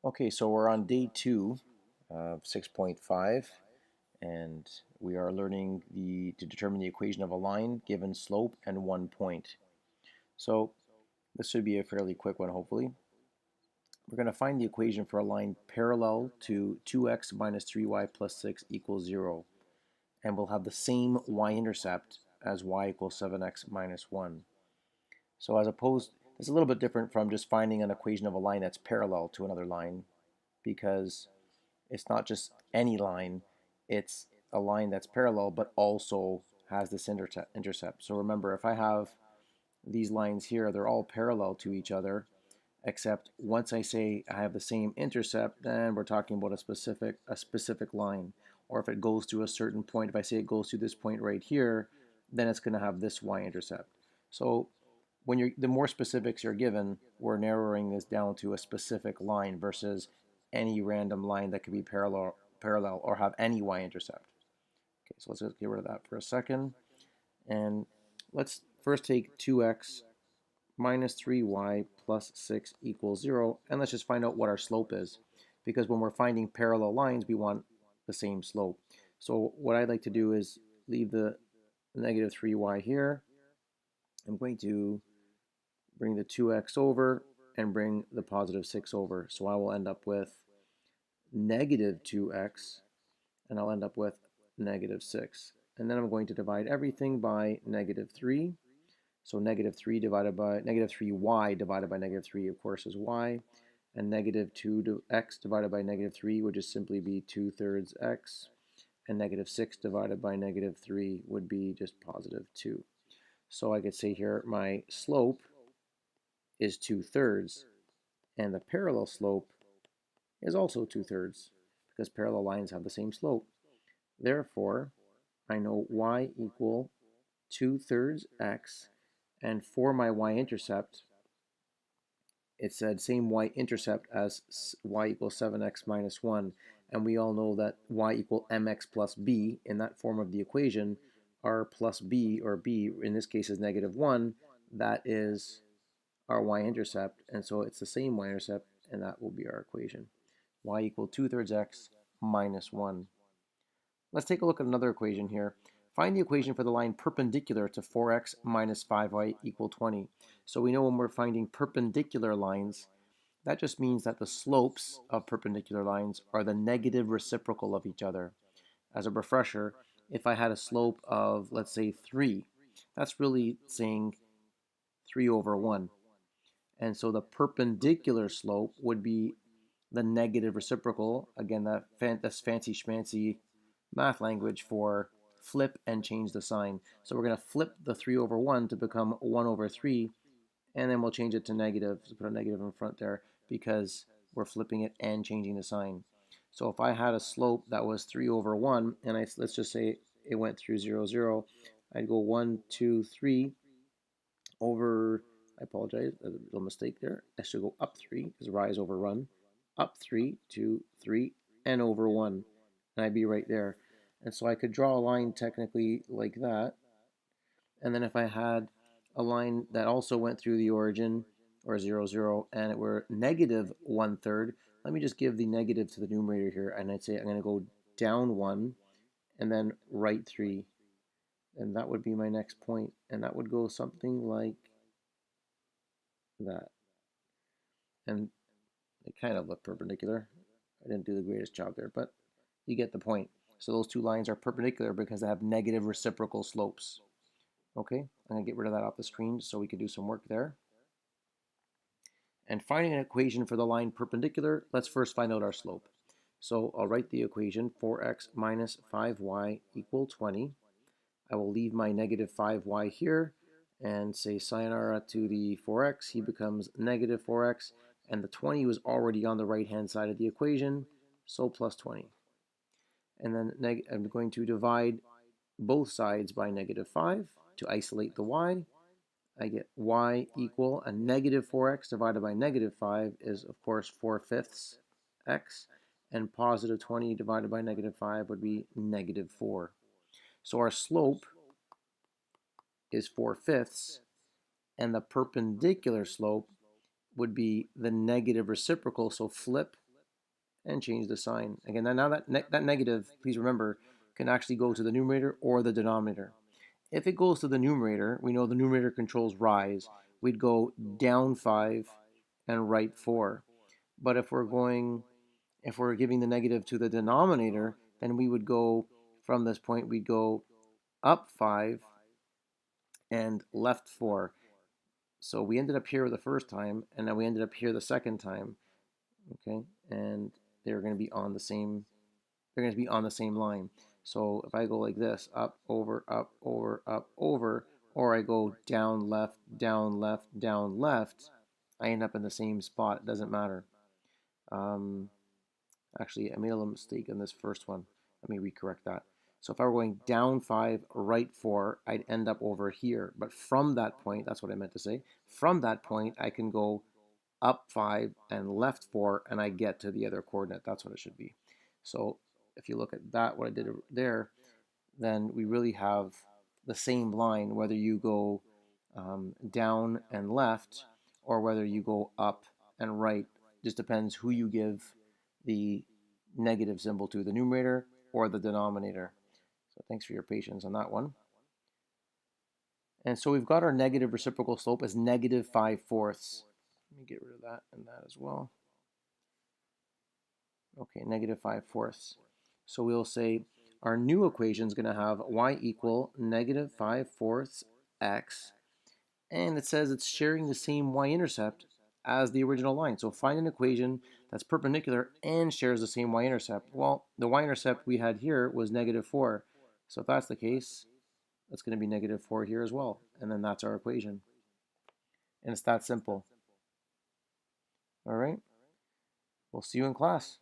Okay, so we're on day 2 of 6.5, and we are learning to determine the equation of a line given slope and 1 point. So this should be a fairly quick one, hopefully. We're going to find the equation for a line parallel to 2x minus 3y plus 6 equals 0, and we'll have the same y-intercept as y equals 7x minus 1. So as opposed, it's a little bit different from just finding an equation of a line that's parallel to another line, because it's not just any line, it's a line that's parallel but also has this intercept. So remember, if I have these lines here, they're all parallel to each other, except once I say I have the same intercept, then we're talking about a specific line. Or if it goes through a certain point, if I say it goes through this point right here, then it's going to have this y-intercept. So the more specifics you're given, we're narrowing this down to a specific line versus any random line that could be parallel or have any y-intercept. Okay, so let's just get rid of that for a second. And let's first take 2x minus 3y plus 6 equals 0, and let's just find out what our slope is. Because when we're finding parallel lines, we want the same slope. So what I'd like to do is leave the negative 3y here. I'm going to bring the 2x over and bring the positive 6 over. So I will end up with negative 2x, and I'll end up with negative 6. And then I'm going to divide everything by negative 3. So negative 3 divided by negative 3y divided by negative 3, of course, is y. And negative 2x divided by negative 3 would just simply be 2/3 x. And negative 6 divided by negative 3 would be just positive 2. So I could say here my slope is 2/3, and the parallel slope is also 2/3, because parallel lines have the same slope. Therefore, I know y equal 2/3 x, and for my y-intercept, it said same y-intercept as y equals 7x minus 1, and we all know that y equal mx plus b in that form of the equation, r plus b, or b in this case is negative 1, that is our y-intercept, and so it's the same y-intercept, and that will be our equation. Y equal 2/3 x minus 1. Let's take a look at another equation here. Find the equation for the line perpendicular to 4x minus 5y equal 20. So we know when we're finding perpendicular lines, that just means that the slopes of perpendicular lines are the negative reciprocal of each other. As a refresher, if I had a slope of, let's say, 3, that's really saying 3 over 1. And so the perpendicular slope would be the negative reciprocal. Again, that's fancy schmancy math language for flip and change the sign. So we're going to flip the 3 over 1 to become 1 over 3, and then we'll change it to negative. So put a negative in front there because we're flipping it and changing the sign. So if I had a slope that was 3 over 1, and let's just say it went through 0, 0, I'd go 1, 2, 3 over, I apologize, a little mistake there. I should go up 3 because rise over run. Up 3, 2, 3, and over 1. And I'd be right there. And so I could draw a line technically like that. And then if I had a line that also went through the origin, or 0, 0, and it were negative 1/3, let me just give the negative to the numerator here. And I'd say I'm going to go down 1 and then right 3. And that would be my next point. And that would go something like that. And they kind of look perpendicular. I didn't do the greatest job there, but you get the point. So those two lines are perpendicular because they have negative reciprocal slopes. Okay, I'm going to get rid of that off the screen so we can do some work there. And finding an equation for the line perpendicular, let's first find out our slope. So I'll write the equation 4x minus 5y equal 20. I will leave my negative 5y here and say sayonara to the 4x. He becomes negative 4x, and the 20 was already on the right-hand side of the equation, so plus 20. And then I'm going to divide both sides by negative 5 to isolate the y. I get y equal a negative 4x divided by negative 5 is, of course, 4/5 x, and positive 20 divided by negative 5 would be negative 4. So our slope is 4/5, and the perpendicular slope would be the negative reciprocal, so flip and change the sign. Again, now that negative, please remember, can actually go to the numerator or the denominator. If it goes to the numerator, we know the numerator controls rise. We'd go down 5 and right 4. But if we're giving the negative to the denominator, then we would go from this point, we'd go up 5 and left 4. So we ended up here the first time, and then we ended up here the second time. Okay, and they're going to be on the same. They're going to be on the same line. So if I go like this, up, over, up, over, up, over, or I go down, left, down, left, down, left, I end up in the same spot. It doesn't matter. Actually, I made a little mistake in this first one. Let me recorrect that. So if I were going down 5, right 4, I'd end up over here. But from that point, that's what I meant to say. From that point, I can go up 5 and left 4, and I get to the other coordinate. That's what it should be. So if you look at that, what I did there, then we really have the same line, whether you go down and left or whether you go up and right. Just depends who you give the negative symbol to, the numerator or the denominator. So thanks for your patience on that one. And so we've got our negative reciprocal slope as negative 5/4. Let me get rid of that and that as well. Okay, negative 5/4. So we'll say our new equation is going to have y equal negative 5/4 x, and it says it's sharing the same y-intercept as the original line. So find an equation that's perpendicular and shares the same y-intercept. Well, the y-intercept we had here was negative 4. So if that's the case, that's going to be negative 4 here as well. And then that's our equation. And it's that simple. All right. We'll see you in class.